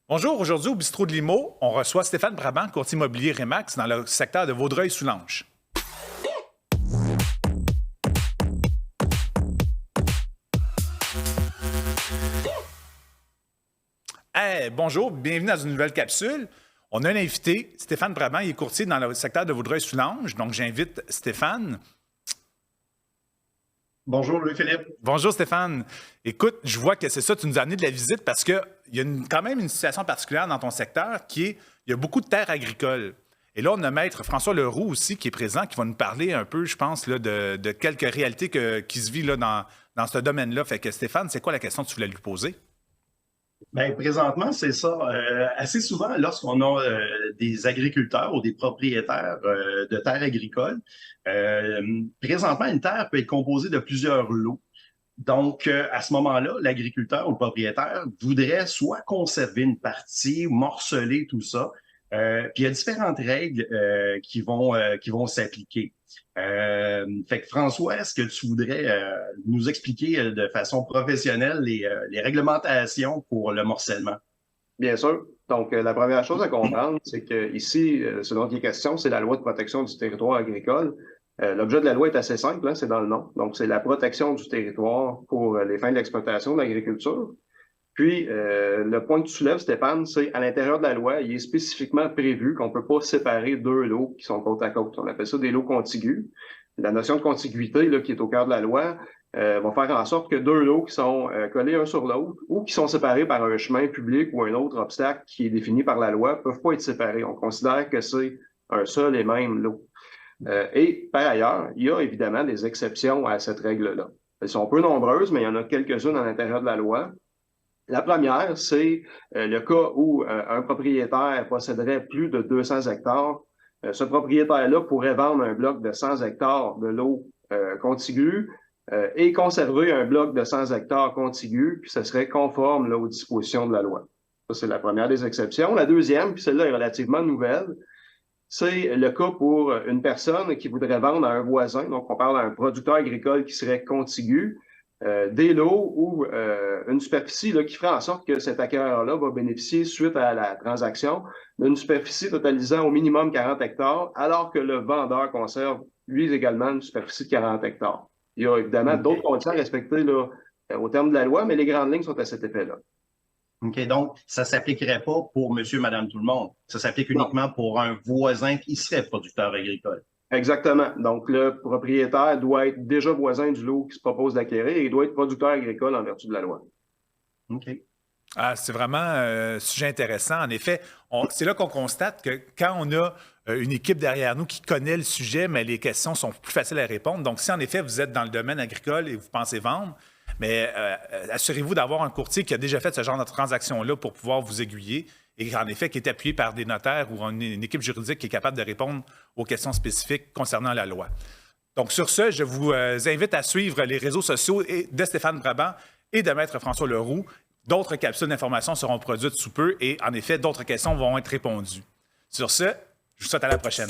Bonjour, aujourd'hui au Bistrot de Limo, on reçoit Stéphane Brabant, courtier immobilier Remax dans le secteur de Vaudreuil-Soulanges. Hey, bonjour, bienvenue dans une nouvelle capsule. On a un invité, Stéphane Brabant, il est courtier dans le secteur de Vaudreuil-Soulanges, donc j'invite Stéphane. Bonjour Louis-Philippe. Bonjour Stéphane. Écoute, je vois que c'est ça, tu nous as amené de la visite parce qu'il y a quand même une situation particulière dans ton secteur qui est, il y a beaucoup de terres agricoles. Et là, on a Maître François Leroux aussi qui est présent, qui va nous parler un peu, je pense, là, de quelques réalités qui se vivent là, dans ce domaine-là. Fait que Stéphane, c'est quoi la question que tu voulais lui poser? Bien, présentement, c'est ça. Assez souvent, lorsqu'on a des agriculteurs ou des propriétaires de terres agricoles, présentement, une terre peut être composée de plusieurs lots. Donc, à ce moment-là, l'agriculteur ou le propriétaire voudrait soit conserver une partie, morceler tout ça. Puis il y a différentes règles qui vont s'appliquer. Fait que François, est-ce que tu voudrais nous expliquer de façon professionnelle les réglementations pour le morcellement? Bien sûr. Donc, la première chose à comprendre, c'est que ici, ce dont il est question, c'est la loi de protection du territoire agricole. L'objet de la loi est assez simple, hein, c'est dans le nom. Donc, c'est la protection du territoire pour les fins de l'exploitation de l'agriculture. Puis, le point que tu soulèves, Stéphane, c'est à l'intérieur de la loi, il est spécifiquement prévu qu'on ne peut pas séparer deux lots qui sont côte à côte. On appelle ça des lots contigus. La notion de contiguïté là, qui est au cœur de la loi va faire en sorte que deux lots qui sont collés un sur l'autre ou qui sont séparés par un chemin public ou un autre obstacle qui est défini par la loi ne peuvent pas être séparés. On considère que c'est un seul et même lot. Et par ailleurs, il y a évidemment des exceptions à cette règle-là. Elles sont peu nombreuses, mais il y en a quelques-unes à l'intérieur de la loi. La première, c'est le cas où un propriétaire posséderait plus de 200 hectares. Ce propriétaire-là pourrait vendre un bloc de 100 hectares de lot contigu et conserver un bloc de 100 hectares contigu, puis ce serait conforme là, aux dispositions de la loi. Ça, c'est la première des exceptions. La deuxième, puis celle-là est relativement nouvelle, c'est le cas pour une personne qui voudrait vendre à un voisin. Donc, on parle d'un producteur agricole qui serait contigu. Des lots ou une superficie là, qui ferait en sorte que cet acquéreur-là va bénéficier, suite à la transaction, d'une superficie totalisant au minimum 40 hectares, alors que le vendeur conserve, lui également, une superficie de 40 hectares. Il y a évidemment d'autres conditions à respecter là, au terme de la loi, mais les grandes lignes sont à cet effet-là. OK, donc ça ne s'appliquerait pas pour monsieur, madame, tout le monde. Ça s'applique uniquement pour un voisin qui serait producteur agricole. Exactement. Donc, le propriétaire doit être déjà voisin du lot qui se propose d'acquérir et il doit être producteur agricole en vertu de la loi. OK. Ah, c'est vraiment un sujet intéressant. En effet, c'est là qu'on constate que quand on a une équipe derrière nous qui connaît le sujet, mais les questions sont plus faciles à répondre. Donc, si en effet, vous êtes dans le domaine agricole et vous pensez vendre, mais assurez-vous d'avoir un courtier qui a déjà fait ce genre de transaction-là pour pouvoir vous aiguiller et en effet qui est appuyé par des notaires ou une équipe juridique qui est capable de répondre aux questions spécifiques concernant la loi. Donc, sur ce, je vous invite à suivre les réseaux sociaux de Stéphane Brabant et de Maître François Leroux. D'autres capsules d'informations seront produites sous peu et, en effet, d'autres questions vont être répondues. Sur ce, je vous souhaite à la prochaine.